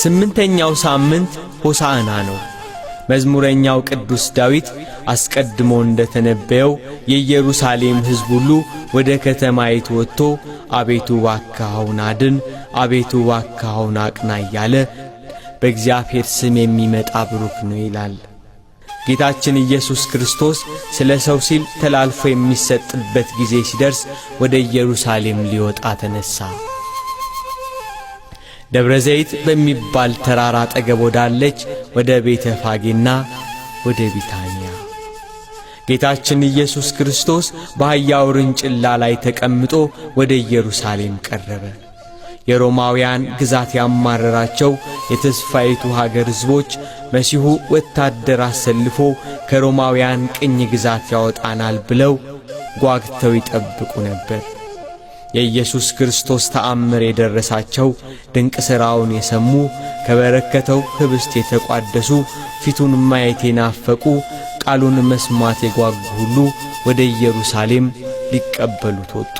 ስምንተኛው ሳምንት ሆሳዕና ነው። መዝሙረኛው ቅዱስ ዳዊት አስቀድሞ እንደተነበየው የኢየሩሳሌም ሕዝብ ሁሉ ወደ ከተማይቱ ወጥቶ አቤቱ እባክህ አሁን አድን፣ አቤቱ እባክህ አሁን አቅና እያለ በእግዚአብሔር ስም የሚመጣ ብሩክ ነው ይላል። ጌታችን ኢየሱስ ክርስቶስ ስለ ሰው ሲል ተላልፎ የሚሰጥበት ጊዜ ሲደርስ ወደ ኢየሩሳሌም ሊወጣ ተነሳ። ደብረ ዘይት በሚባል ተራራ አጠገብ ወዳለች ወደ ቤተ ፋጌና ወደ ቢታንያ ጌታችን ኢየሱስ ክርስቶስ በአህያ ውርንጭላ ላይ ተቀምጦ ወደ ኢየሩሳሌም ቀረበ። የሮማውያን ግዛት ያማረራቸው የተስፋይቱ ሀገር ሕዝቦች መሲሁ ወታደር አሰልፎ ከሮማውያን ቅኝ ግዛት ያወጣናል ብለው ጓግተው ይጠብቁ ነበር። የኢየሱስ ክርስቶስ ተአምር የደረሳቸው ድንቅ ሥራውን የሰሙ ከበረከተው ኅብስት የተቋደሱ ፊቱን ማየት የናፈቁ ቃሉን መስማት የጓጉ ሁሉ ወደ ኢየሩሳሌም ሊቀበሉት ወጡ።